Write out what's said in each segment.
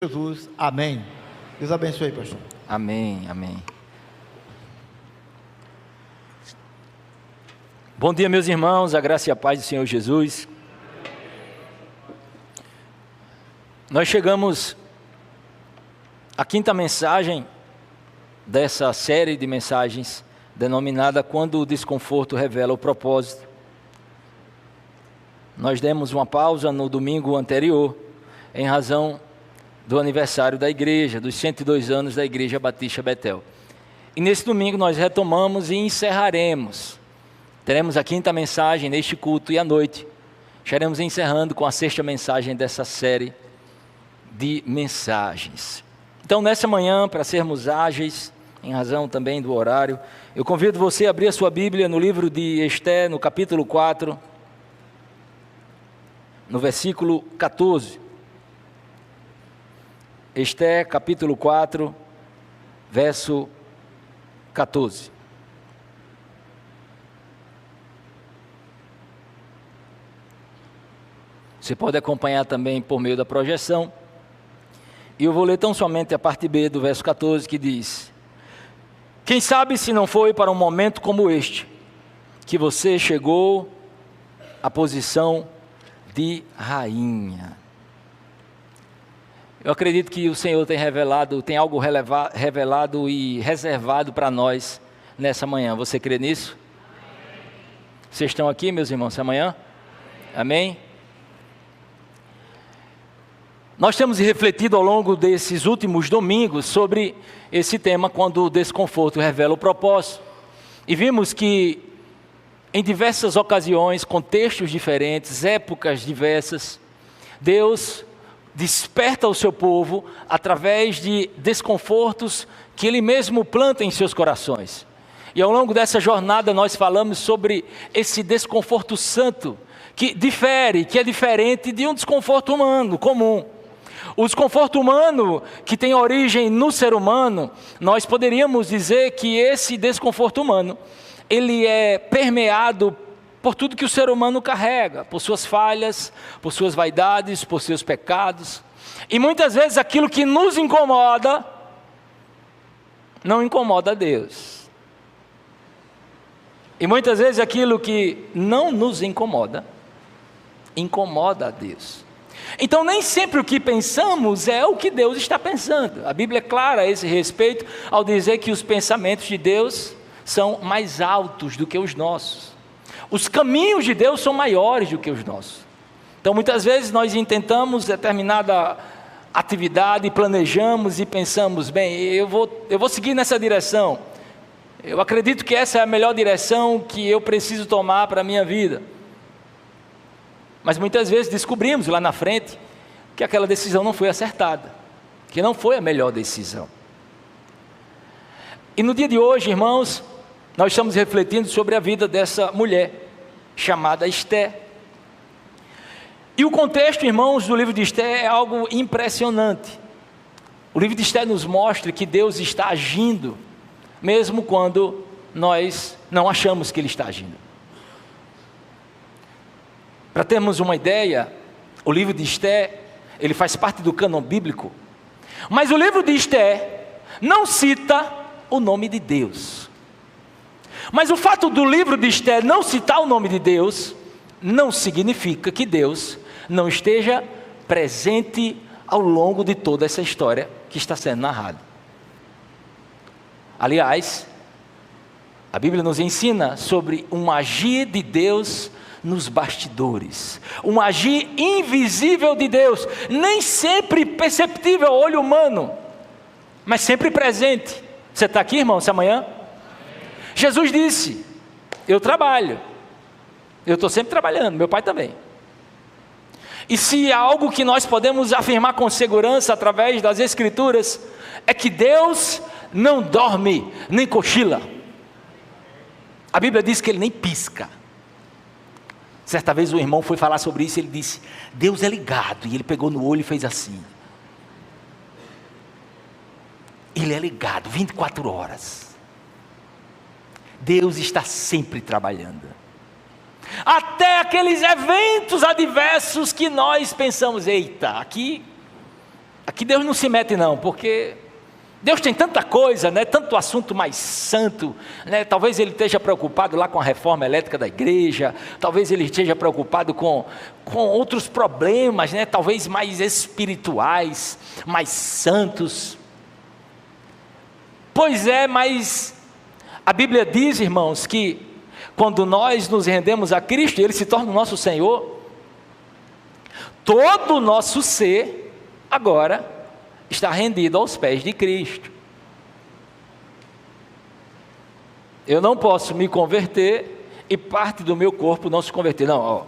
Jesus, amém. Deus abençoe, pastor. Amém, amém. Bom dia, meus irmãos, a graça e a paz do Senhor Jesus. Nós chegamos à quinta mensagem dessa série de mensagens, denominada Quando o Desconforto Revela o Propósito. Nós demos uma pausa no domingo anterior, em razão do aniversário da igreja, dos 102 anos da Igreja Batista Betel. E nesse domingo nós retomamos e encerraremos. Teremos a quinta mensagem neste culto e à noite estaremos encerrando com a sexta mensagem dessa série de mensagens. Então, nessa manhã, para sermos ágeis, em razão também do horário, eu convido você a abrir a sua Bíblia no livro de Esté, no capítulo 4, no versículo 14. Esté, capítulo 4, verso 14. Você pode acompanhar também por meio da projeção. E eu vou ler tão somente a parte B do verso 14, que diz: quem sabe se não foi para um momento como este, que você chegou à posição de rainha. Eu acredito que o Senhor tem algo revelado e reservado para nós nessa manhã. Você crê nisso? Vocês estão aqui, meus irmãos, essa manhã? Amém? Nós temos refletido ao longo desses últimos domingos sobre esse tema, quando o desconforto revela o propósito. E vimos que em diversas ocasiões, contextos diferentes, épocas diversas, Deus desperta o seu povo através de desconfortos que Ele mesmo planta em seus corações. E ao longo dessa jornada nós falamos sobre esse desconforto santo, que é diferente de um desconforto humano comum. O desconforto humano que tem origem no ser humano, nós poderíamos dizer que esse desconforto humano, ele é permeado por tudo que o ser humano carrega, por suas falhas, por suas vaidades, por seus pecados. E muitas vezes aquilo que nos incomoda, não incomoda a Deus. E muitas vezes aquilo que não nos incomoda, incomoda a Deus. Então nem sempre o que pensamos é o que Deus está pensando. A Bíblia é clara a esse respeito, ao dizer que os pensamentos de Deus são mais altos do que os nossos. Os caminhos de Deus são maiores do que os nossos. Então muitas vezes nós intentamos determinada atividade, planejamos e pensamos, bem, eu vou seguir nessa direção. Eu acredito que essa é a melhor direção que eu preciso tomar para a minha vida. Mas muitas vezes descobrimos lá na frente que aquela decisão não foi acertada, que não foi a melhor decisão. E no dia de hoje, irmãos, nós estamos refletindo sobre a vida dessa mulher, chamada Esté. E o contexto, irmãos, do livro de Esté é algo impressionante. O livro de Esté nos mostra que Deus está agindo, mesmo quando nós não achamos que Ele está agindo. Para termos uma ideia, o livro de Esté, ele faz parte do cânon bíblico, mas o livro de Esté não cita o nome de Deus. Mas o fato do livro de Esté não citar o nome de Deus, não significa que Deus não esteja presente ao longo de toda essa história que está sendo narrada. Aliás, a Bíblia nos ensina sobre um agir de Deus nos bastidores, um agir invisível de Deus, nem sempre perceptível ao olho humano, mas sempre presente. Você está aqui, irmão, essa manhã? Jesus disse: eu trabalho, eu estou sempre trabalhando, meu pai também. E se há algo que nós podemos afirmar com segurança através das Escrituras, é que Deus não dorme, nem cochila. A Bíblia diz que Ele nem pisca. Certa vez o irmão foi falar sobre isso, ele disse: Deus é ligado, e ele pegou no olho e fez assim. Ele é ligado 24 horas. Deus está sempre trabalhando. Até aqueles eventos adversos que nós pensamos, eita, aqui Aqui Deus não se mete não, porque Deus tem tanta coisa, né? Tanto assunto mais santo, né? Talvez Ele esteja preocupado lá com a reforma elétrica da igreja, talvez Ele esteja preocupado com outros problemas, né? Talvez mais espirituais, mais santos. Pois é, mas a Bíblia diz, irmãos, que quando nós nos rendemos a Cristo e Ele se torna o nosso Senhor, todo o nosso ser agora está rendido aos pés de Cristo. Eu não posso me converter e parte do meu corpo não se converter. Não, ó,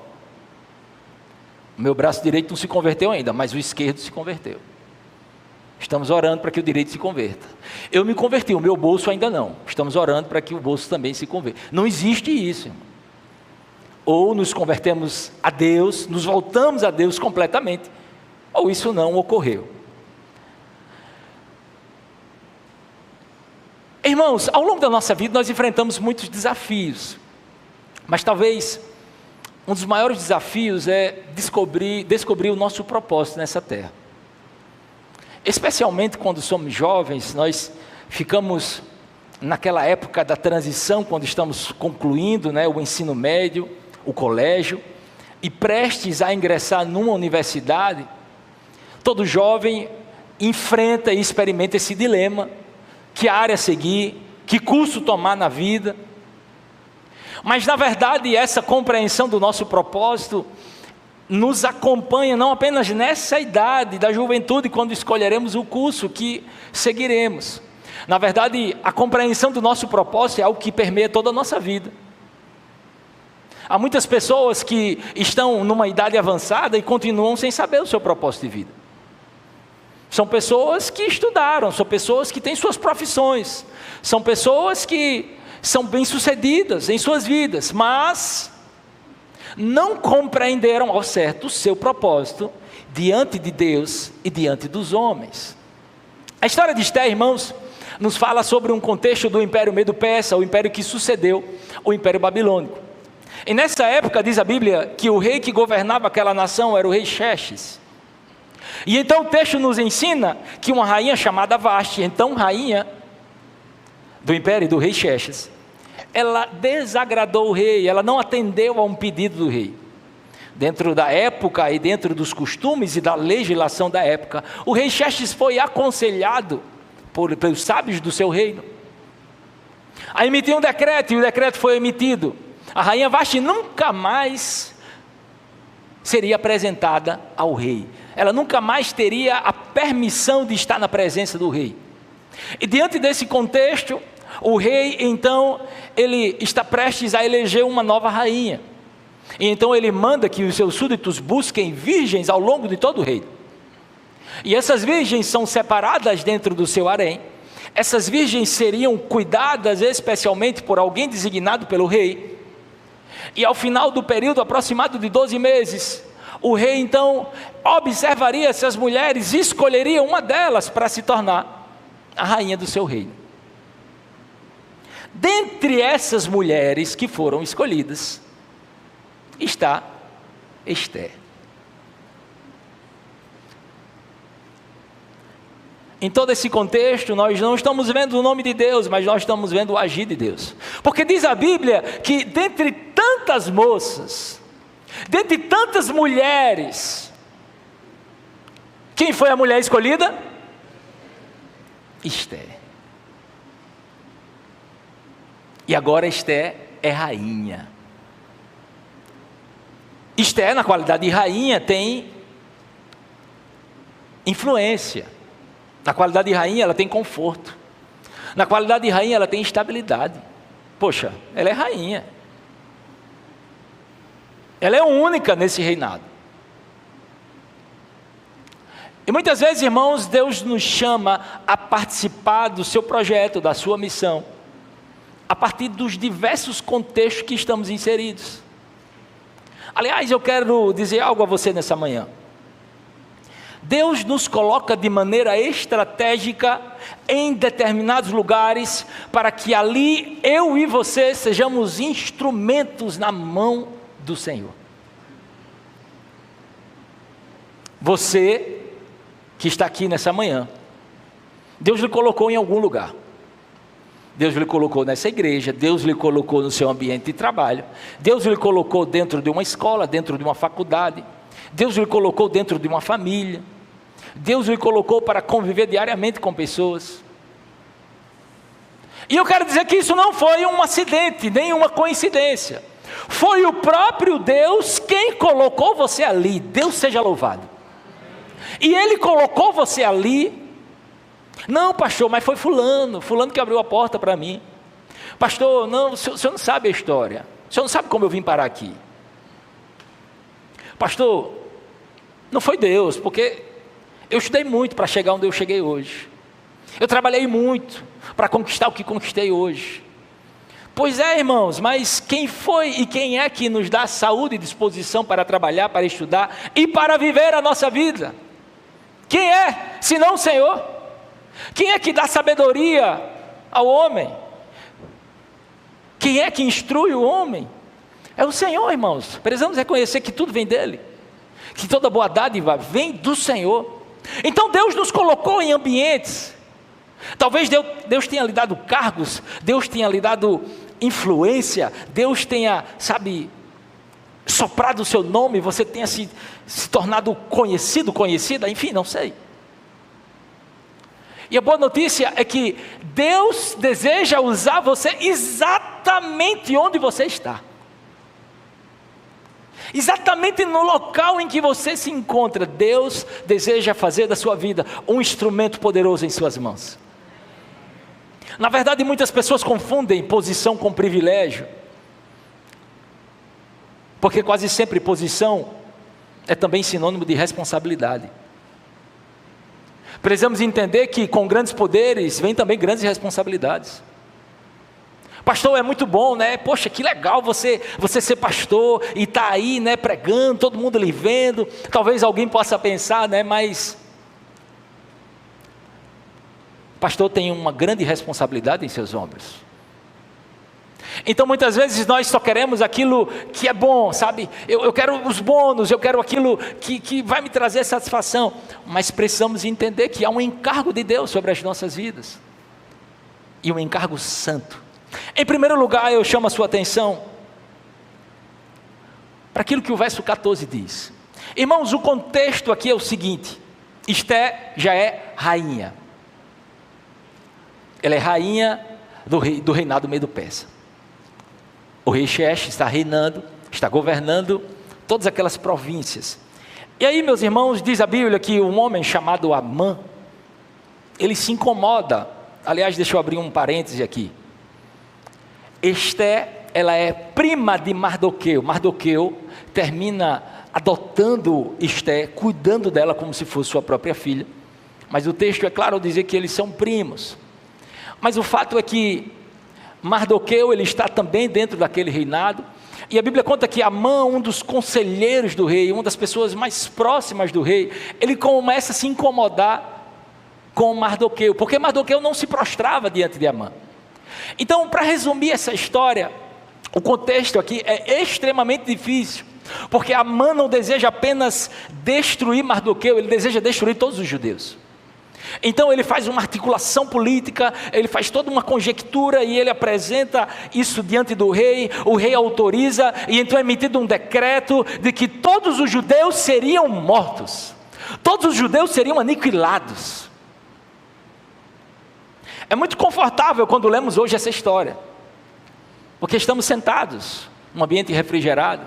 o meu braço direito não se converteu ainda, mas o esquerdo se converteu. Estamos orando para que o direito se converta. Eu me converti, o meu bolso ainda não. Estamos orando para que o bolso também se converta. Não existe isso, irmão. Ou nos convertemos a Deus, nos voltamos a Deus completamente, ou isso não ocorreu. Irmãos, ao longo da nossa vida nós enfrentamos muitos desafios, mas talvez um dos maiores desafios é descobrir o nosso propósito nessa terra. Especialmente quando somos jovens, nós ficamos naquela época da transição, quando estamos concluindo, né, o ensino médio, o colégio, e prestes a ingressar numa universidade. Todo jovem enfrenta e experimenta esse dilema: que área seguir, que curso tomar na vida. Mas na verdade essa compreensão do nosso propósito nos acompanha não apenas nessa idade da juventude, quando escolheremos o curso que seguiremos. Na verdade, a compreensão do nosso propósito é algo que permeia toda a nossa vida. Há muitas pessoas que estão numa idade avançada e continuam sem saber o seu propósito de vida. São pessoas que estudaram, são pessoas que têm suas profissões, são pessoas que são bem-sucedidas em suas vidas, mas não compreenderam ao certo o seu propósito diante de Deus e diante dos homens. A história de Esther, irmãos, nos fala sobre um contexto do Império Medo-Persa, o império que sucedeu o Império Babilônico. E nessa época diz a Bíblia que o rei que governava aquela nação era o rei Xerxes. E então o texto nos ensina que uma rainha chamada Vasti, então rainha do império do rei Xerxes, ela desagradou o rei, ela não atendeu a um pedido do rei. Dentro da época e dentro dos costumes e da legislação da época, o rei Xerxes foi aconselhado pelos sábios do seu reino a emitir um decreto, e o decreto foi emitido. A rainha Vasti nunca mais seria apresentada ao rei. Ela nunca mais teria a permissão de estar na presença do rei. E diante desse contexto, o rei, então, ele está prestes a eleger uma nova rainha. E então ele manda que os seus súditos busquem virgens ao longo de todo o reino. E essas virgens são separadas dentro do seu harém. Essas virgens seriam cuidadas especialmente por alguém designado pelo rei. E ao final do período aproximado de 12 meses, o rei então observaria essas mulheres e escolheria uma delas para se tornar a rainha do seu reino. Dentre essas mulheres que foram escolhidas, está Esther. Em todo esse contexto, nós não estamos vendo o nome de Deus, mas nós estamos vendo o agir de Deus. Porque diz a Bíblia que dentre tantas moças, dentre tantas mulheres, quem foi a mulher escolhida? Esther. E agora Esther é rainha. Esther, na qualidade de rainha, tem influência. Na qualidade de rainha, ela tem conforto. Na qualidade de rainha, ela tem estabilidade. Poxa, ela é rainha. Ela é única nesse reinado. E muitas vezes, irmãos, Deus nos chama a participar do seu projeto, da sua missão, a partir dos diversos contextos que estamos inseridos. Aliás, eu quero dizer algo a você nessa manhã. Deus nos coloca de maneira estratégica em determinados lugares, para que ali eu e você sejamos instrumentos na mão do Senhor. Você que está aqui nessa manhã. Deus lhe colocou em algum lugar. Deus lhe colocou nessa igreja, Deus lhe colocou no seu ambiente de trabalho, Deus lhe colocou dentro de uma escola, dentro de uma faculdade, Deus lhe colocou dentro de uma família, Deus lhe colocou para conviver diariamente com pessoas. E eu quero dizer que isso não foi um acidente, nem uma coincidência. Foi o próprio Deus quem colocou você ali. Deus seja louvado. E Ele colocou você ali. Não, pastor, mas foi fulano que abriu a porta para mim. Pastor, não, o senhor não sabe a história. O senhor não sabe como eu vim parar aqui. Pastor, não foi Deus, porque eu estudei muito para chegar onde eu cheguei hoje. Eu trabalhei muito para conquistar o que conquistei hoje. Pois é, irmãos, mas quem foi e quem é que nos dá saúde e disposição para trabalhar, para estudar e para viver a nossa vida? Quem é, senão o Senhor? Quem é que dá sabedoria ao homem? Quem é que instrui o homem? É o Senhor, irmãos. Precisamos reconhecer que tudo vem dEle, que toda boa dádiva vem do Senhor. Então Deus nos colocou em ambientes. Talvez Deus tenha lhe dado cargos, Deus tenha lhe dado influência, Deus tenha, soprado o seu nome, você tenha se tornado conhecida, enfim, não sei. E a boa notícia é que Deus deseja usar você exatamente onde você está. Exatamente no local em que você se encontra, Deus deseja fazer da sua vida um instrumento poderoso em suas mãos. Na verdade, muitas pessoas confundem posição com privilégio, porque quase sempre posição é também sinônimo de responsabilidade. Precisamos entender que com grandes poderes vem também grandes responsabilidades. Pastor, é muito bom, né? Poxa, que legal você ser pastor e estar aí, né, pregando, todo mundo lhe vendo. Talvez alguém possa pensar, né, mas pastor tem uma grande responsabilidade em seus ombros. Então muitas vezes nós só queremos aquilo que é bom, sabe? Eu quero os bônus, eu quero aquilo que vai me trazer satisfação. Mas precisamos entender que há um encargo de Deus sobre as nossas vidas. E um encargo santo. Em primeiro lugar, eu chamo a sua atenção para aquilo que o verso 14 diz. Irmãos, o contexto aqui é o seguinte: Esté já é rainha. Ela é rainha do reinado medo-persa. O rei Xerxes está reinando, está governando todas aquelas províncias. E aí, meus irmãos, diz a Bíblia que um homem chamado Amã, ele se incomoda. Aliás, deixa eu abrir um parêntese aqui. Esté, ela é prima de Mardoqueu. Mardoqueu termina adotando Esté, cuidando dela como se fosse sua própria filha. Mas o texto é claro ao dizer que eles são primos. Mas o fato é que Mardoqueu, ele está também dentro daquele reinado. E a Bíblia conta que Amã, um dos conselheiros do rei, uma das pessoas mais próximas do rei, ele começa a se incomodar com Mardoqueu, porque Mardoqueu não se prostrava diante de Amã. Então, para resumir essa história, o contexto aqui é extremamente difícil, porque Amã não deseja apenas destruir Mardoqueu, ele deseja destruir todos os judeus. Então ele faz uma articulação política, ele faz toda uma conjectura e ele apresenta isso diante do rei. O rei autoriza e então é emitido um decreto de que todos os judeus seriam mortos, todos os judeus seriam aniquilados. É muito confortável quando lemos hoje essa história, porque estamos sentados num ambiente refrigerado,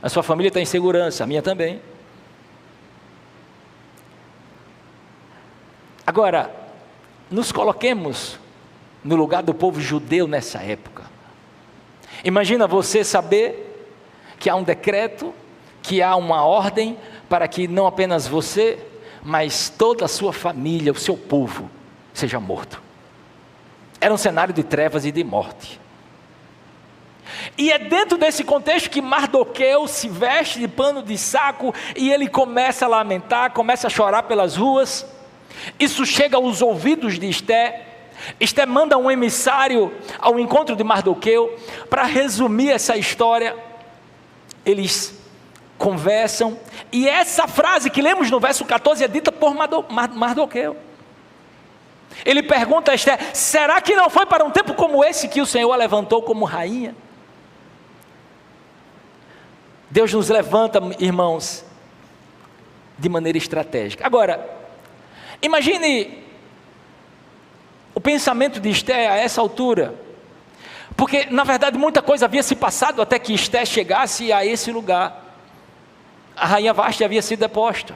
a sua família está em segurança, a minha também. Agora, nos coloquemos no lugar do povo judeu nessa época. Imagina você saber que há um decreto, que há uma ordem para que não apenas você, mas toda a sua família, o seu povo, seja morto. Era um cenário de trevas e de morte. E é dentro desse contexto que Mardoqueu se veste de pano de saco e ele começa a lamentar, começa a chorar pelas ruas. Isso chega aos ouvidos de Esté. Esté manda um emissário ao encontro de Mardoqueu. Para resumir essa história, eles conversam, e essa frase que lemos no verso 14 é dita por Mardoqueu. Ele pergunta a Esther: será que não foi para um tempo como esse que o Senhor a levantou como rainha? Deus nos levanta, irmãos, de maneira estratégica. Agora, imagine o pensamento de Esther a essa altura, porque na verdade muita coisa havia se passado até que Esther chegasse a esse lugar. A rainha Vasti havia sido deposta.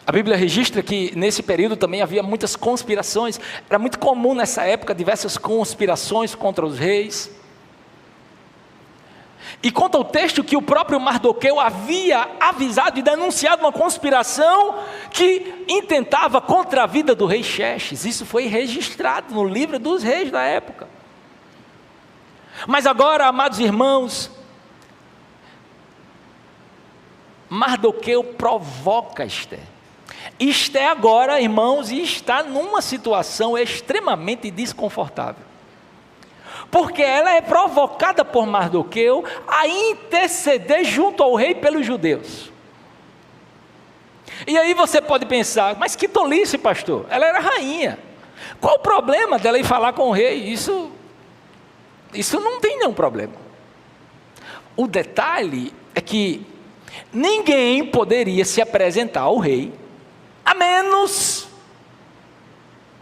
A Bíblia registra que nesse período também havia muitas conspirações. Era muito comum nessa época diversas conspirações contra os reis. E conta o texto que o próprio Mardoqueu havia avisado e denunciado uma conspiração que intentava contra a vida do rei Xerxes. Isso foi registrado no livro dos reis da época. Mas agora, amados irmãos, Mardoqueu provoca Esther. Esther agora, irmãos, está numa situação extremamente desconfortável, porque ela é provocada por Mardoqueu a interceder junto ao rei pelos judeus. E aí você pode pensar: mas que tolice, pastor, ela era rainha, qual o problema dela ir falar com o rei? Isso não tem nenhum problema. O detalhe é que ninguém poderia se apresentar ao rei, a menos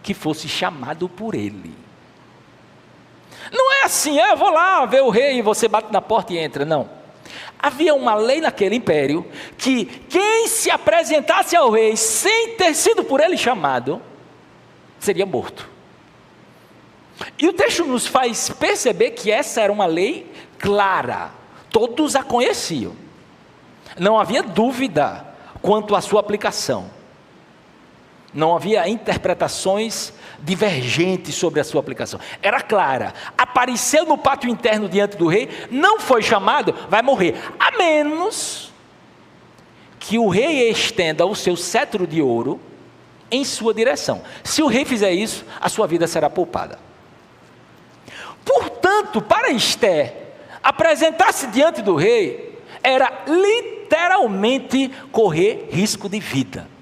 que fosse chamado por ele. Não é assim: eu vou lá ver o rei e você bate na porta e entra. Não. Havia uma lei naquele império que quem se apresentasse ao rei sem ter sido por ele chamado, seria morto. E o texto nos faz perceber que essa era uma lei clara, todos a conheciam. Não havia dúvida quanto à sua aplicação. Não havia interpretações divergentes sobre a sua aplicação. Era clara. Apareceu no pátio interno diante do rei, não foi chamado, vai morrer. A menos que o rei estenda o seu cetro de ouro em sua direção. Se o rei fizer isso, a sua vida será poupada. Portanto, para Esther apresentar-se diante do rei era literalmente correr risco de vida.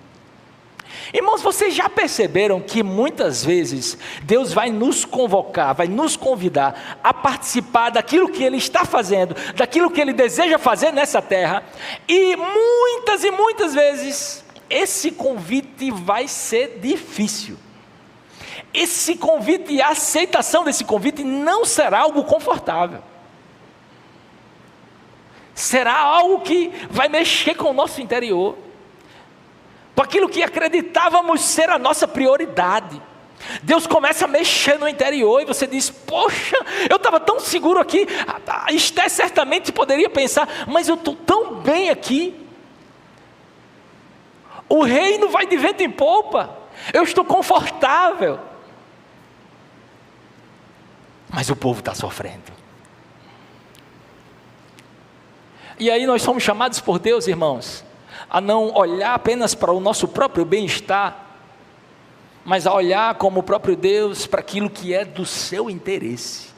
Irmãos, vocês já perceberam que muitas vezes Deus vai nos convocar, vai nos convidar a participar daquilo que Ele está fazendo, daquilo que Ele deseja fazer nessa terra, e muitas vezes esse convite vai ser difícil. Esse convite e a aceitação desse convite não será algo confortável. Será algo que vai mexer com o nosso interior, com aquilo que acreditávamos ser a nossa prioridade. Deus começa a mexer no interior e você diz: poxa, eu estava tão seguro aqui. A Esther certamente poderia pensar: mas eu estou tão bem aqui, o reino vai de vento em popa, eu estou confortável. Mas o povo está sofrendo. E aí nós somos chamados por Deus, irmãos, a não olhar apenas para o nosso próprio bem-estar, mas a olhar como o próprio Deus para aquilo que é do seu interesse.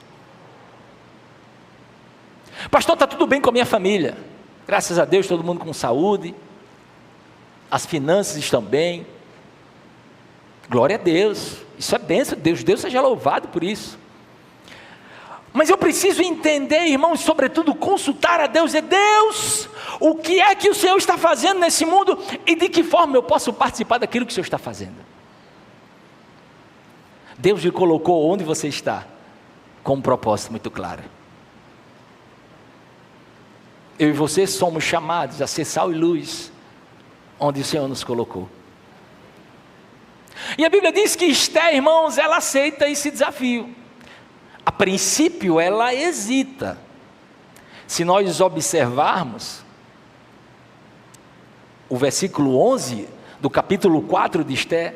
Pastor, está tudo bem com a minha família, graças a Deus, todo mundo com saúde, as finanças estão bem, glória a Deus, isso é bênção de Deus, Deus seja louvado por isso. Mas eu preciso entender, irmãos, sobretudo consultar a Deus, Deus, o que é que o Senhor está fazendo nesse mundo e de que forma eu posso participar daquilo que o Senhor está fazendo. Deus lhe colocou onde você está, com um propósito muito claro. Eu e você somos chamados a ser sal e luz, onde o Senhor nos colocou. E a Bíblia diz que Esther, irmãos, ela aceita esse desafio. A princípio ela hesita. Se nós observarmos o versículo 11 do capítulo 4 de Esther,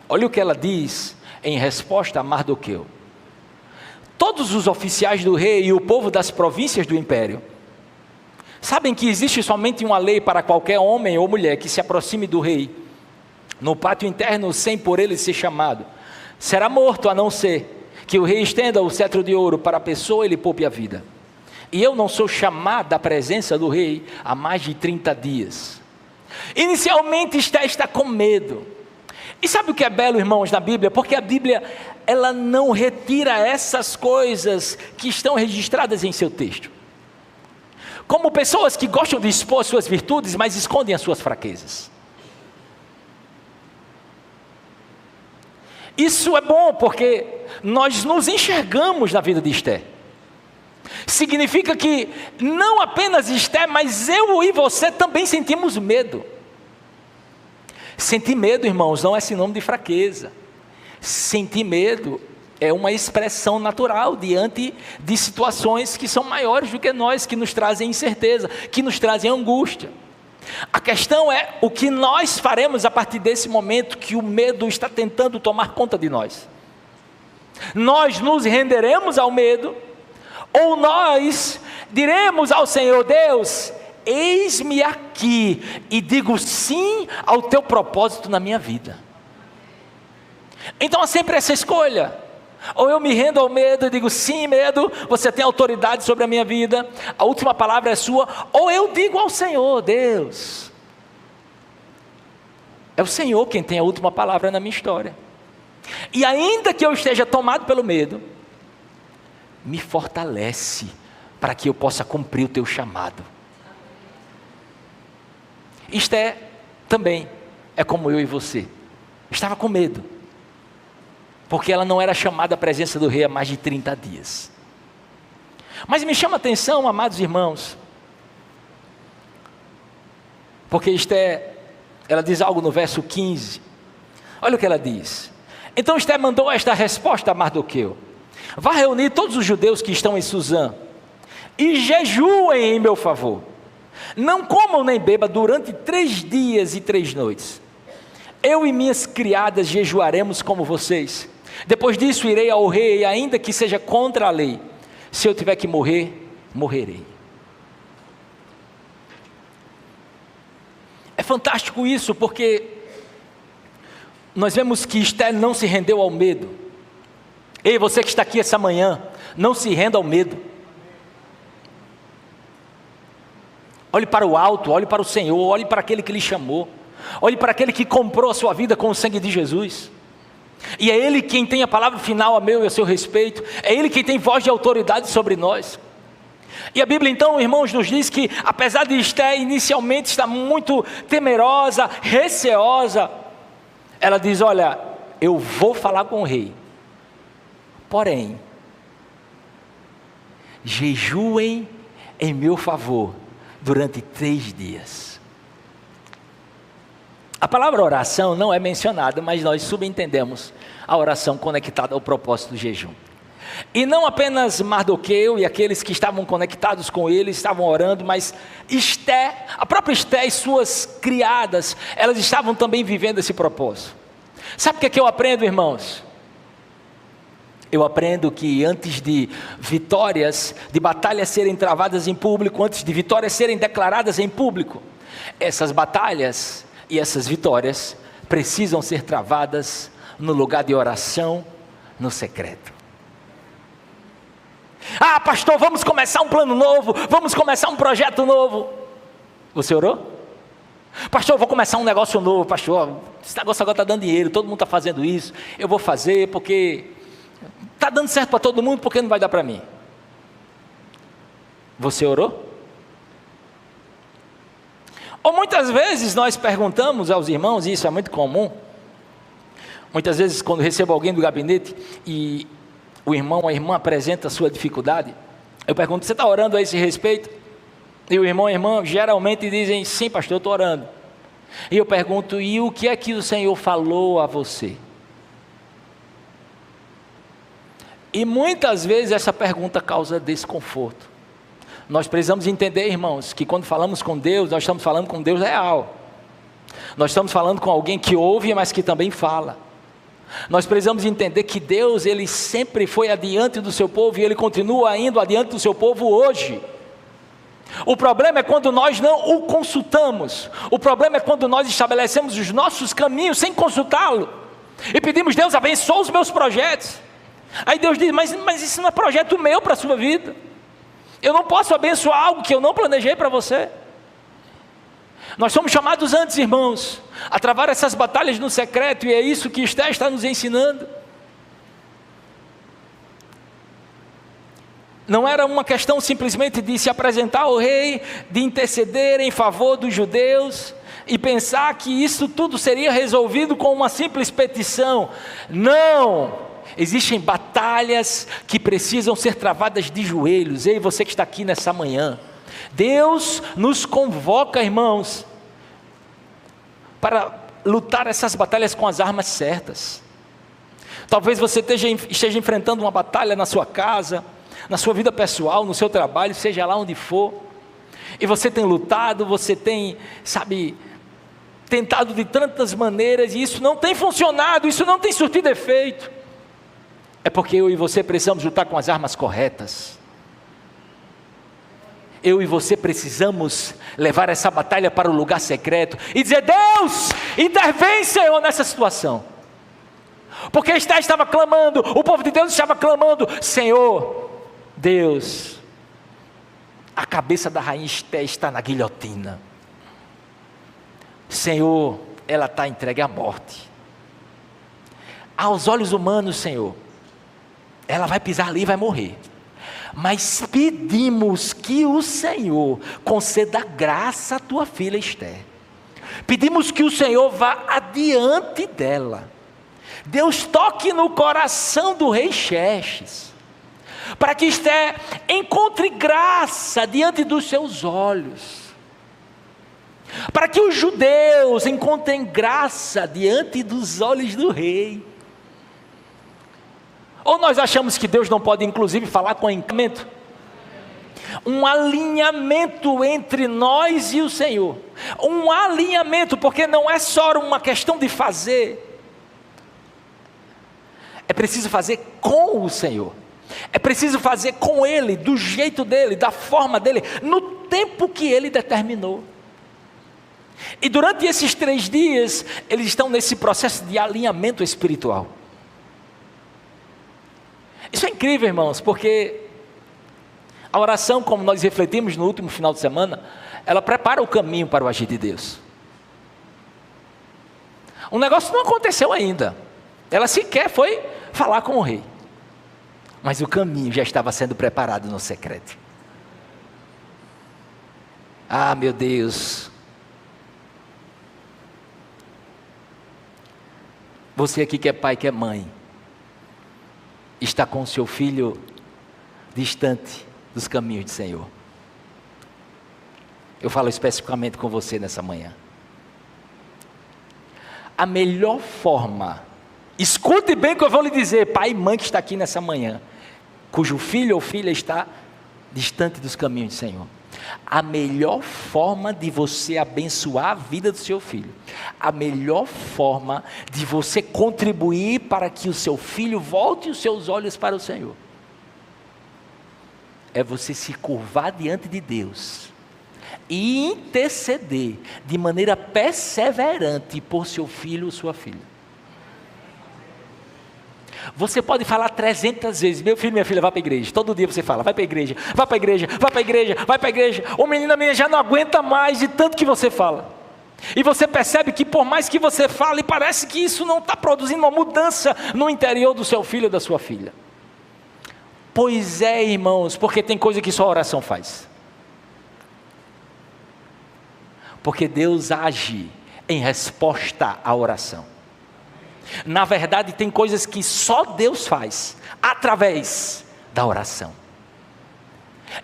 olha o que ela diz em resposta a Mardoqueu: todos os oficiais do rei e o povo das províncias do império sabem que existe somente uma lei para qualquer homem ou mulher que se aproxime do rei no pátio interno sem por ele ser chamado, será morto, a não ser que o rei estenda o cetro de ouro para a pessoa e lhe poupe a vida. e eu não sou chamada à presença do rei há mais de 30 dias. Inicialmente Esté está com medo. E sabe o que é belo, irmãos, na Bíblia? Porque a Bíblia, ela não retira essas coisas que estão registradas em seu texto. Como pessoas que gostam de expor suas virtudes, mas escondem as suas fraquezas. Isso é bom porque nós nos enxergamos na vida de Esté. Significa que não apenas Esté, mas eu e você também sentimos medo. Sentir medo, irmãos, não é sinônimo de fraqueza. Sentir medo é uma expressão natural diante de situações que são maiores do que nós, que nos trazem incerteza, que nos trazem angústia. A questão é o que nós faremos a partir desse momento que o medo está tentando tomar conta de nós. Nós nos renderemos ao medo, ou nós diremos ao Senhor: Deus, eis-me aqui e digo sim ao teu propósito na minha vida. Então há sempre essa escolha: ou eu me rendo ao medo e digo sim, medo, você tem autoridade sobre a minha vida, a última palavra é sua. Ou eu digo ao Senhor: Deus, é o Senhor quem tem a última palavra na minha história, e ainda que eu esteja tomado pelo medo, me fortalece para que eu possa cumprir o teu chamado. Esté também é como eu e você, estava com medo, porque ela não era chamada à presença do rei há mais de 30 dias. Mas me chama a atenção, amados irmãos, porque Esté, ela diz algo no verso 15, olha o que ela diz. Então Esté mandou esta resposta a Mardoqueu: vá reunir todos os judeus que estão em Suzã, e jejuem em meu favor, não comam nem bebam durante 3 dias e 3 noites, eu e minhas criadas jejuaremos como vocês. Depois disso irei ao rei, ainda que seja contra a lei. Se eu tiver que morrer, morrerei. É fantástico isso, porque nós vemos que Esté não se rendeu ao medo. Ei, você que está aqui essa manhã, não se renda ao medo. Olhe para o alto, olhe para o Senhor, olhe para aquele que lhe chamou, olhe para aquele que comprou a sua vida com o sangue de Jesus. E é Ele quem tem a palavra final a meu e a seu respeito, é Ele quem tem voz de autoridade sobre nós. E a Bíblia então, irmãos, nos diz que apesar de Esté inicialmente estar muito temerosa, receosa, ela diz: olha, eu vou falar com o rei, porém, jejuem em meu favor durante 3 dias. A palavra oração não é mencionada, mas nós subentendemos a oração conectada ao propósito do jejum. E não apenas Mardoqueu e aqueles que estavam conectados com ele estavam orando, mas Esté, a própria Esté e suas criadas, elas estavam também vivendo esse propósito. Sabe o que eu aprendo, irmãos? Eu aprendo que antes de vitórias, de batalhas serem travadas em público, antes de vitórias serem declaradas em público, essas batalhas e essas vitórias precisam ser travadas no lugar de oração, no secreto. Ah, pastor, vamos começar um plano novo, vamos começar um projeto novo. Você orou? Pastor, eu vou começar um negócio novo. Pastor, esse negócio agora está dando dinheiro, todo mundo está fazendo isso, eu vou fazer porque está dando certo para todo mundo, porque não vai dar para mim. Você orou? Ou muitas vezes nós perguntamos aos irmãos, e isso é muito comum, muitas vezes quando recebo alguém do gabinete e o irmão ou a irmã apresenta a sua dificuldade, eu pergunto: você está orando a esse respeito? E o irmão ou a irmã geralmente dizem: sim, pastor, eu estou orando. E eu pergunto: e o que é que o Senhor falou a você? E muitas vezes essa pergunta causa desconforto. Nós precisamos entender, irmãos, que quando falamos com Deus, nós estamos falando com Deus real. Nós estamos falando com alguém que ouve, mas que também fala. Nós precisamos entender que Deus, Ele sempre foi adiante do seu povo e Ele continua indo adiante do seu povo hoje. O problema é quando nós não o consultamos. O problema é quando nós estabelecemos os nossos caminhos sem consultá-lo. E pedimos: Deus, abençoa os meus projetos. Aí Deus diz: mas isso não é projeto meu para a sua vida. Eu não posso abençoar algo que eu não planejei para você. Nós somos chamados antes, irmãos, a travar essas batalhas no secreto, e é isso que Esther está nos ensinando. Não era uma questão simplesmente de se apresentar ao rei, de interceder em favor dos judeus, e pensar que isso tudo seria resolvido com uma simples petição. Não! Existem batalhas que precisam ser travadas de joelhos. Ei, você que está aqui nessa manhã, Deus nos convoca, irmãos, para lutar essas batalhas com as armas certas. Talvez você esteja enfrentando uma batalha na sua casa, na sua vida pessoal, no seu trabalho, seja lá onde for, e você tem lutado, você tem, tentado de tantas maneiras, e isso não tem funcionado, isso não tem surtido efeito. É porque eu e você precisamos lutar com as armas corretas. Eu e você precisamos levar essa batalha para o lugar secreto e dizer: Deus, intervém, Senhor, nessa situação. Porque Esther estava clamando, o povo de Deus estava clamando: Senhor, Deus, a cabeça da rainha Esther está na guilhotina. Senhor, ela está entregue à morte. Aos olhos humanos, Senhor, ela vai pisar ali e vai morrer. Mas pedimos que o Senhor conceda graça à tua filha Esther. Pedimos que o Senhor vá adiante dela. Deus toque no coração do rei Xerxes, para que Esther encontre graça diante dos seus olhos, para que os judeus encontrem graça diante dos olhos do rei. Ou nós achamos que Deus não pode inclusive falar com alinhamento? Um alinhamento entre nós e o Senhor. Um alinhamento, porque não é só uma questão de fazer. É preciso fazer com o Senhor. É preciso fazer com Ele, do jeito dEle, da forma dEle, no tempo que Ele determinou. E durante esses 3 dias, eles estão nesse processo de alinhamento espiritual. Isso é incrível, irmãos, porque a oração, como nós refletimos no último final de semana, ela prepara o caminho para o agir de Deus. Um negócio não aconteceu ainda. Ela sequer foi falar com o rei. Mas o caminho já estava sendo preparado no secreto. Ah, meu Deus. Você aqui que é pai, que é mãe, está com o seu filho distante dos caminhos do Senhor. Eu falo especificamente com você nessa manhã. A melhor forma, escute bem o que eu vou lhe dizer, pai e mãe que está aqui nessa manhã, cujo filho ou filha está distante dos caminhos do Senhor. A melhor forma de você abençoar a vida do seu filho, a melhor forma de você contribuir para que o seu filho volte os seus olhos para o Senhor, é você se curvar diante de Deus e interceder de maneira perseverante por seu filho ou sua filha. Você pode falar 300 vezes: meu filho, minha filha, vá para a igreja. Todo dia você fala: vai para a igreja, vá para a igreja, vá para a igreja, vai para a igreja. O menino, a menina já não aguenta mais de tanto que você fala. E você percebe que por mais que você fale, parece que isso não está produzindo uma mudança no interior do seu filho ou da sua filha. Pois é, irmãos, porque tem coisa que só a oração faz. Porque Deus age em resposta à oração. Na verdade, tem coisas que só Deus faz através da oração.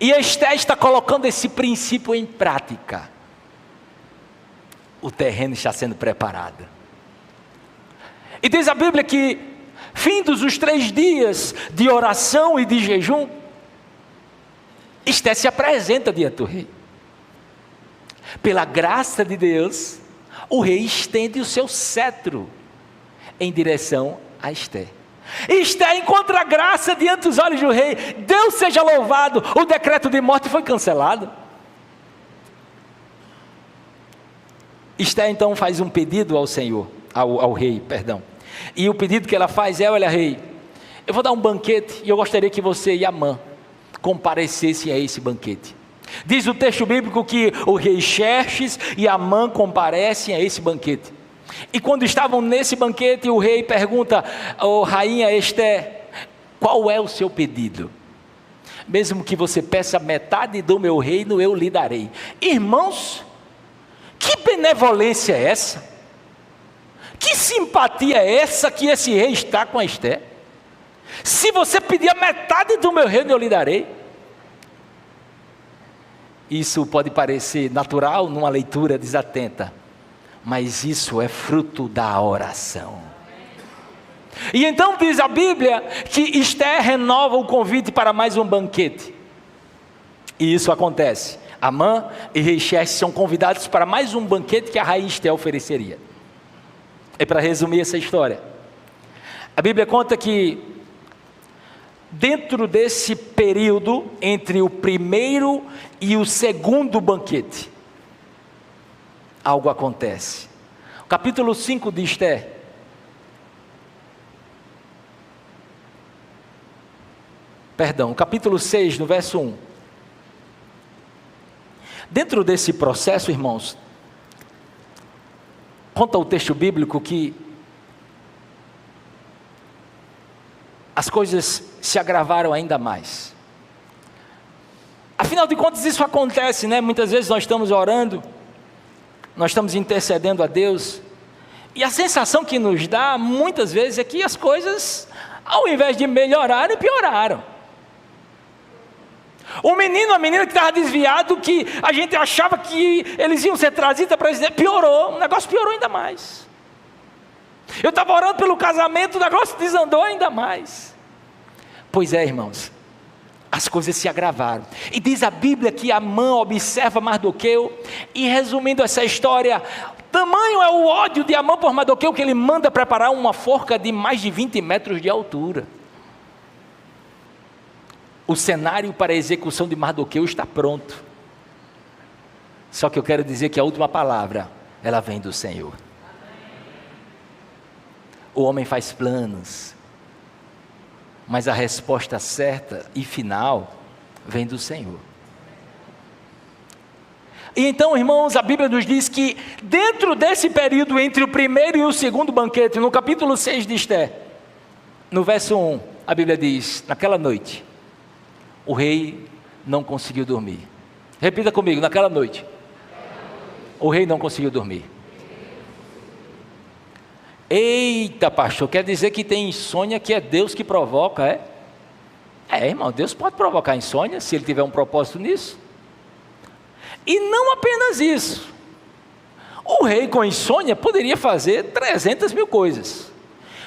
E Esther está colocando esse princípio em prática. O terreno está sendo preparado. E diz a Bíblia que, findos os 3 dias de oração e de jejum, Esther se apresenta diante do rei. Pela graça de Deus, o rei estende o seu cetro em direção a Esther. Esther encontra graça diante dos olhos do rei. Deus seja louvado, o decreto de morte foi cancelado. Esther então faz um pedido ao Senhor, ao rei, perdão. E o pedido que ela faz é: olha, rei, eu vou dar um banquete e eu gostaria que você e Amã comparecessem a esse banquete. Diz o texto bíblico que o rei Xerxes e Amã comparecem a esse banquete. E quando estavam nesse banquete, o rei pergunta à rainha Ester: qual é o seu pedido? Mesmo que você peça metade do meu reino, eu lhe darei. Irmãos, que benevolência é essa? Que simpatia é essa que esse rei está com a Ester? Se você pedir a metade do meu reino, eu lhe darei. Isso pode parecer natural numa leitura desatenta, mas isso é fruto da oração. E então diz a Bíblia que Ester renova o convite para mais um banquete. E isso acontece. Amã e rei Xerxes são convidados para mais um banquete que a rainha Ester ofereceria. E para resumir essa história, a Bíblia conta que dentro desse período entre o primeiro e o segundo banquete, algo acontece. O capítulo 5 de Ester, o capítulo 6, no verso 1. Dentro desse processo, irmãos, conta o texto bíblico que as coisas se agravaram ainda mais. Afinal de contas, isso acontece, né? Muitas vezes nós estamos orando, nós estamos intercedendo a Deus, e a sensação que nos dá, muitas vezes, é que as coisas, ao invés de melhorarem, pioraram. O menino, a menina que estava desviado, que a gente achava que eles iam ser trazidos para dizer, piorou, o negócio piorou ainda mais. Eu estava orando pelo casamento, o negócio desandou ainda mais. Pois é, irmãos, as coisas se agravaram. E diz a Bíblia que Amã observa Mardoqueu, e resumindo essa história, tamanho é o ódio de Amã por Mardoqueu que ele manda preparar uma forca de mais de 20 metros de altura. O cenário para a execução de Mardoqueu está pronto. Só que eu quero dizer que a última palavra, ela vem do Senhor. O homem faz planos, mas a resposta certa e final vem do Senhor. E então, irmãos, a Bíblia nos diz que dentro desse período entre o primeiro e o segundo banquete, no capítulo 6 de Ester, no verso 1, a Bíblia diz, naquela noite, o rei não conseguiu dormir. Repita comigo, naquela noite, o rei não conseguiu dormir. Eita, pastor, quer dizer que tem insônia que é Deus que provoca, é? É, irmão, Deus pode provocar insônia, se Ele tiver um propósito nisso. E não apenas isso. O rei com insônia poderia fazer 300 mil coisas.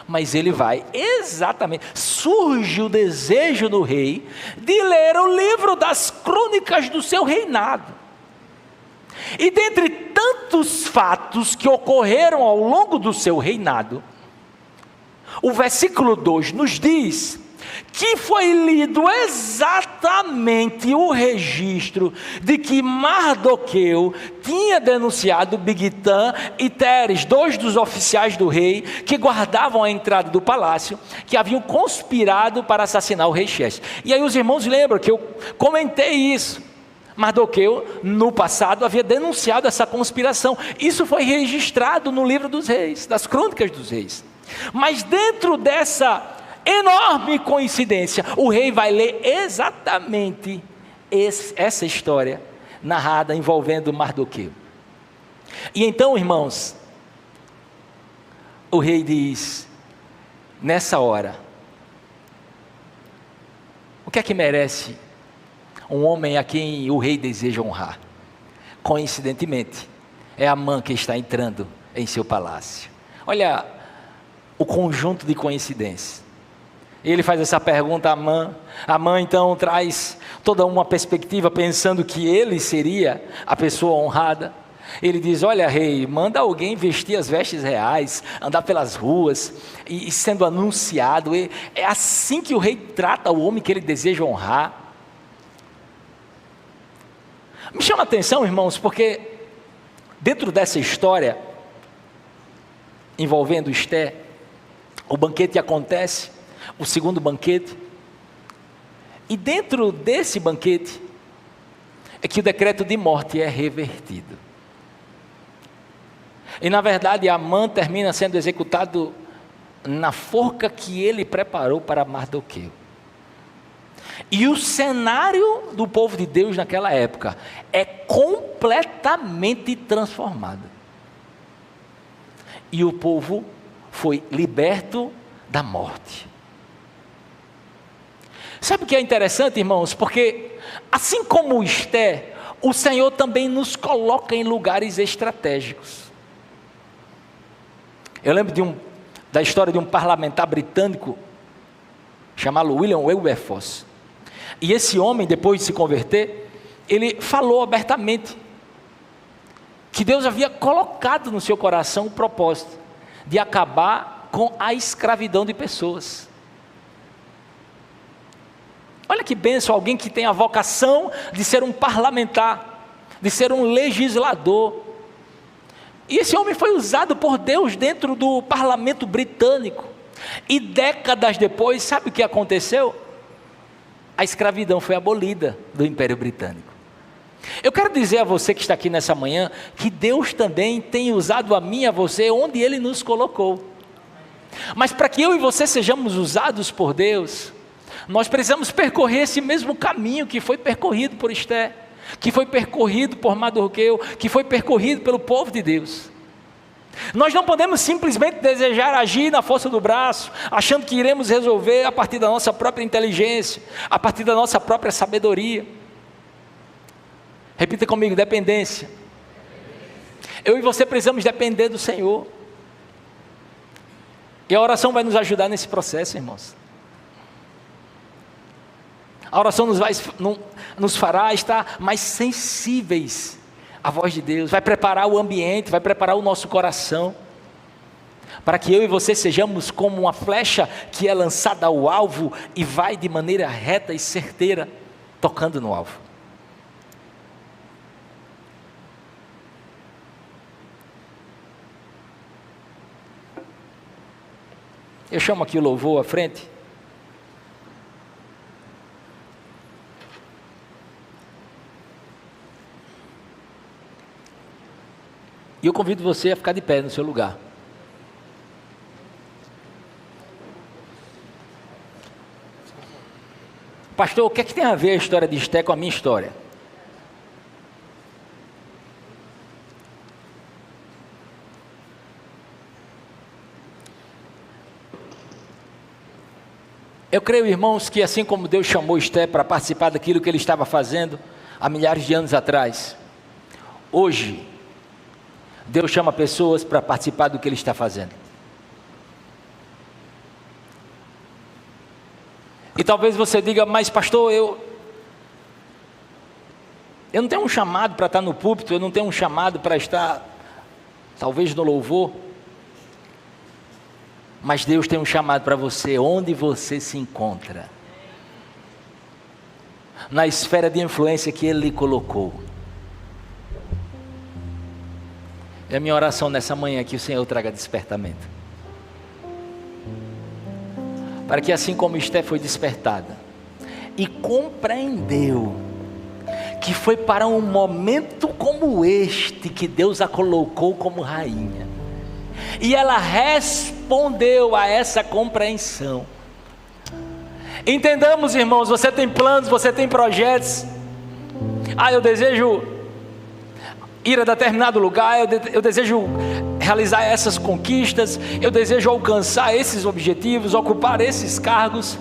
Mas ele vai exatamente, surge o desejo do rei de ler o livro das crônicas do seu reinado. E dentre tantos fatos que ocorreram ao longo do seu reinado, o versículo 2 nos diz que foi lido exatamente o registro de que Mardoqueu tinha denunciado Bigtã e Teres, dois dos oficiais do rei que guardavam a entrada do palácio, que haviam conspirado para assassinar o rei Xerxes. E aí os irmãos lembram que eu comentei isso. Mardoqueu, no passado, havia denunciado essa conspiração. Isso foi registrado no livro dos reis, das crônicas dos reis. Mas dentro dessa enorme coincidência, o rei vai ler exatamente essa história narrada envolvendo Mardoqueu. E então, irmãos, o rei diz, nessa hora, o que é que merece um homem a quem o rei deseja honrar? Coincidentemente, é Amã que está entrando em seu palácio. Olha o conjunto de coincidências. Ele faz essa pergunta a Amã. Amã então traz toda uma perspectiva pensando que ele seria a pessoa honrada. Ele diz, olha rei, manda alguém vestir as vestes reais, andar pelas ruas e sendo anunciado. É assim que o rei trata o homem que ele deseja honrar. Me chama a atenção, irmãos, porque dentro dessa história envolvendo Ester, o banquete acontece, o segundo banquete, E dentro desse banquete é que o decreto de morte é revertido. E na verdade Amã termina sendo executado na forca que ele preparou para Mardoqueu. E o cenário do povo de Deus naquela época é completamente transformado. E o povo foi liberto da morte. Sabe o que é interessante, irmãos? Porque assim como Esté, o Senhor também nos coloca em lugares estratégicos. Eu lembro da história de um parlamentar britânico chamado William Wilberforce. E esse homem, depois de se converter, ele falou abertamente que Deus havia colocado no seu coração o propósito de acabar com a escravidão de pessoas. Olha que bênção, alguém que tem a vocação de ser um parlamentar, de ser um legislador. E esse homem foi usado por Deus dentro do parlamento britânico. E décadas depois, sabe o que aconteceu? A escravidão foi abolida do Império Britânico. Eu quero dizer a você que está aqui nessa manhã, que Deus também tem usado a mim e a você onde Ele nos colocou. Mas para que eu e você sejamos usados por Deus, nós precisamos percorrer esse mesmo caminho que foi percorrido por Esté, que foi percorrido por Mardoqueu, que foi percorrido pelo povo de Deus. Nós não podemos simplesmente desejar agir na força do braço, achando que iremos resolver a partir da nossa própria inteligência, a partir da nossa própria sabedoria. Repita comigo: dependência. Eu e você precisamos depender do Senhor. E a oração vai nos ajudar nesse processo, irmãos. A oração nos fará estar mais sensíveis à voz de Deus, vai preparar o ambiente, vai preparar o nosso coração, para que eu e você sejamos como uma flecha que é lançada ao alvo e vai de maneira reta e certeira, tocando no alvo. Eu chamo aqui o louvor à frente. E eu convido você a ficar de pé no seu lugar. Pastor, o que é que tem a ver a história de Esté com a minha história? Eu creio, irmãos, que assim como Deus chamou Esté para participar daquilo que ele estava fazendo há milhares de anos atrás, hoje Deus chama pessoas para participar do que Ele está fazendo. E talvez você diga: mas pastor, eu não tenho um chamado para estar no púlpito, eu não tenho um chamado para estar, talvez, no louvor. Mas Deus tem um chamado para você, onde você se encontra, na esfera de influência que Ele lhe colocou. É a minha oração nessa manhã que o Senhor traga despertamento, para que assim como Esté foi despertada e compreendeu que foi para um momento como este que Deus a colocou como rainha, e ela respondeu a essa compreensão. Entendamos, irmãos, você tem planos, você tem projetos. Eu desejo ir a determinado lugar, eu desejo realizar essas conquistas, eu desejo alcançar esses objetivos, ocupar esses cargos.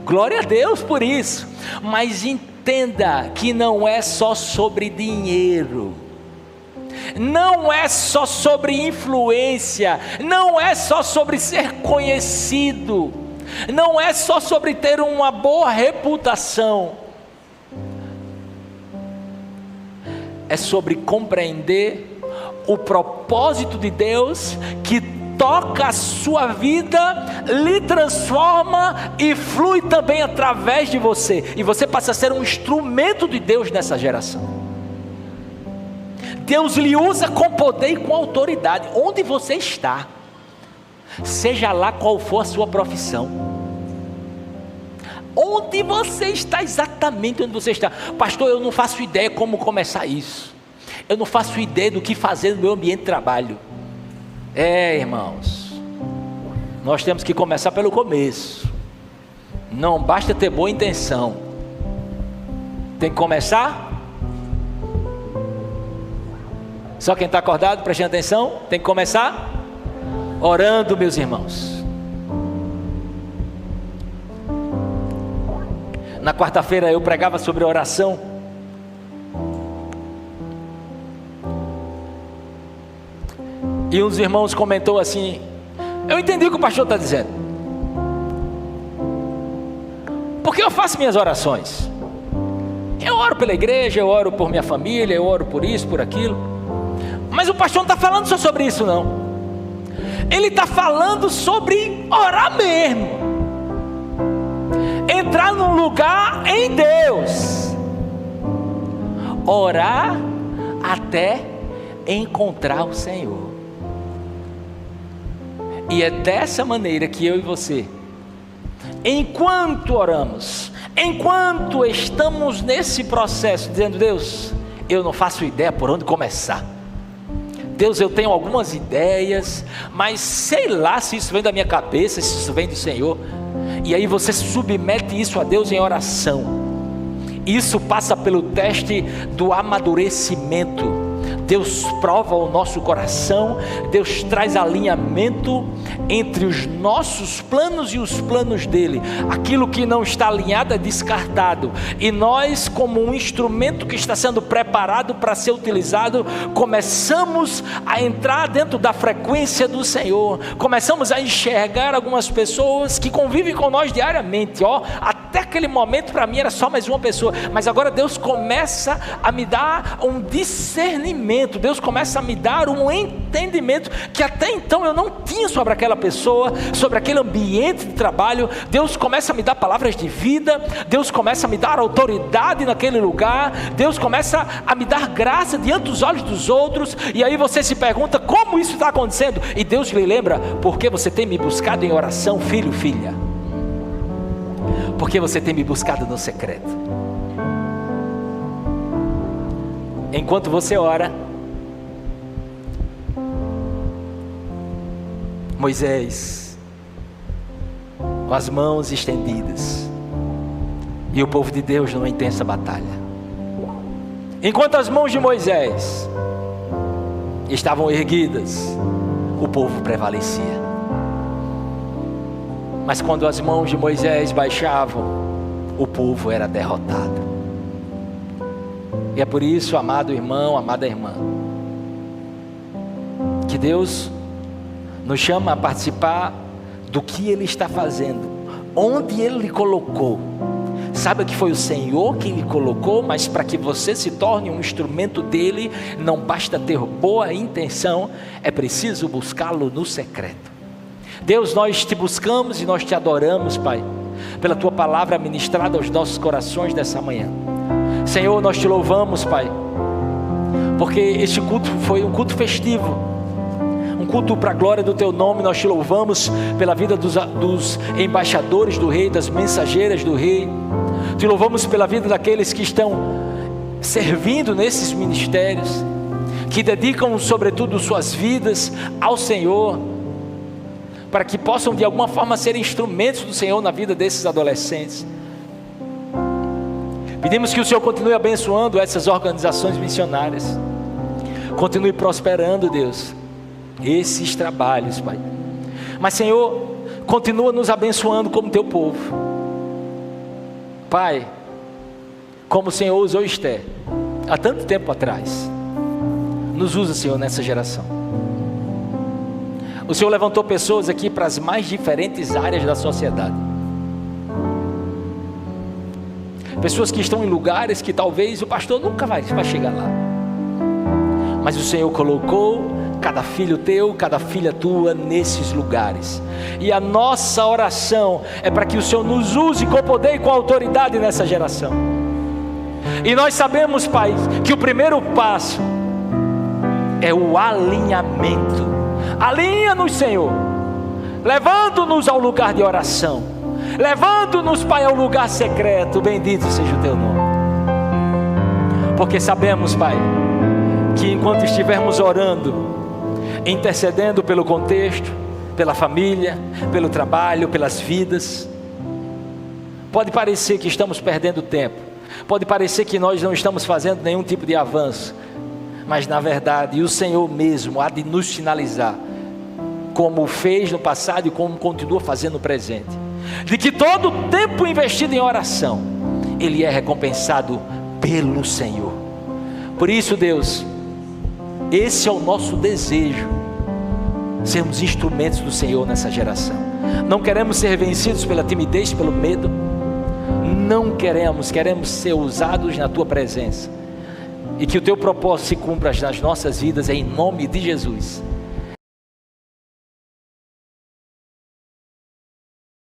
Glória a Deus por isso, mas entenda que não é só sobre dinheiro, não é só sobre influência, não é só sobre ser conhecido, não é só sobre ter uma boa reputação. É sobre compreender o propósito de Deus que toca a sua vida, lhe transforma e flui também através de você. E você passa a ser um instrumento de Deus nessa geração. Deus lhe usa com poder e com autoridade. Onde você está, seja lá qual for a sua profissão, Onde você está, exatamente onde você está. Pastor, eu não faço ideia como começar isso. Eu não faço ideia do que fazer no meu ambiente de trabalho. Irmãos, nós temos que começar pelo começo. Não basta ter boa intenção. Tem que começar. Só quem está acordado, prestando atenção, tem que começar orando, meus irmãos. Na quarta-feira eu pregava sobre oração. E um dos irmãos comentou assim: eu entendi o que o pastor está dizendo. Porque eu faço minhas orações. Eu oro pela igreja, eu oro por minha família, eu oro por isso, por aquilo. Mas o pastor não está falando só sobre isso, não. Ele está falando sobre orar mesmo. Entrar num lugar em Deus. Orar até encontrar o Senhor. E é dessa maneira que eu e você, enquanto oramos, enquanto estamos nesse processo, dizendo: Deus, eu não faço ideia por onde começar. Deus, eu tenho algumas ideias, mas sei lá se isso vem da minha cabeça, se isso vem do Senhor. E aí você submete isso a Deus em oração. Isso passa pelo teste do amadurecimento. Deus prova o nosso coração, Deus traz alinhamento entre os nossos planos e os planos dele. Aquilo que não está alinhado é descartado, e nós, como um instrumento que está sendo preparado para ser utilizado, começamos a entrar dentro da frequência do Senhor, começamos a enxergar algumas pessoas que convivem com nós diariamente. Até aquele momento para mim era só mais uma pessoa, mas agora Deus começa a me dar um discernimento, Deus começa a me dar um entendimento que até então eu não tinha sobre aquela pessoa, sobre aquele ambiente de trabalho. Deus começa a me dar palavras de vida, Deus começa a me dar autoridade naquele lugar, Deus começa a me dar graça diante dos olhos dos outros. E aí você se pergunta: como isso está acontecendo? E Deus lhe lembra: porque você tem me buscado em oração, filho, filha, porque você tem me buscado no secreto. Enquanto você ora, Moisés, com as mãos estendidas, e o povo de Deus numa intensa batalha. Enquanto as mãos de Moisés estavam erguidas, o povo prevalecia. Mas quando as mãos de Moisés baixavam, o povo era derrotado. E é por isso, amado irmão, amada irmã, que Deus nos chama a participar do que Ele está fazendo, onde Ele lhe colocou. Saiba que foi o Senhor quem lhe colocou, mas para que você se torne um instrumento dEle, não basta ter boa intenção, é preciso buscá-lo no secreto. Deus, nós te buscamos e nós te adoramos, Pai, pela Tua palavra ministrada aos nossos corações dessa manhã. Senhor, nós te louvamos, Pai, porque este culto foi um culto festivo, um culto para a glória do Teu nome. Nós te louvamos pela vida dos embaixadores do Rei, das mensageiras do Rei. Te louvamos pela vida daqueles que estão servindo nesses ministérios, que dedicam sobretudo suas vidas ao Senhor, para que possam de alguma forma ser instrumentos do Senhor na vida desses adolescentes. Pedimos que o Senhor continue abençoando essas organizações missionárias, continue prosperando, Deus, esses trabalhos, Pai. Mas, Senhor, continua nos abençoando como Teu povo, Pai, como o Senhor usou Esther há tanto tempo atrás. Nos usa, Senhor, nessa geração. O Senhor levantou pessoas aqui para as mais diferentes áreas da sociedade, pessoas que estão em lugares que talvez o pastor nunca vai chegar lá, mas o Senhor colocou cada filho teu, cada filha tua nesses lugares, e a nossa oração é para que o Senhor nos use com poder e com autoridade nessa geração. E nós sabemos, Pai, que o primeiro passo é o alinhamento. Alinha-nos, Senhor, levando-nos ao lugar de oração, levando-nos, Pai, ao lugar secreto. Bendito seja o teu nome. Porque sabemos, Pai, que enquanto estivermos orando, intercedendo pelo contexto, pela família, pelo trabalho, pelas vidas, pode parecer que estamos perdendo tempo, pode parecer que nós não estamos fazendo nenhum tipo de avanço, mas na verdade o Senhor mesmo há de nos sinalizar, como fez no passado e como continua fazendo no presente, de que todo o tempo investido em oração, ele é recompensado pelo Senhor. Por isso, Deus, esse é o nosso desejo, sermos instrumentos do Senhor nessa geração. Não queremos ser vencidos pela timidez, pelo medo. Não queremos ser usados na tua presença, e que o teu propósito se cumpra nas nossas vidas, em nome de Jesus.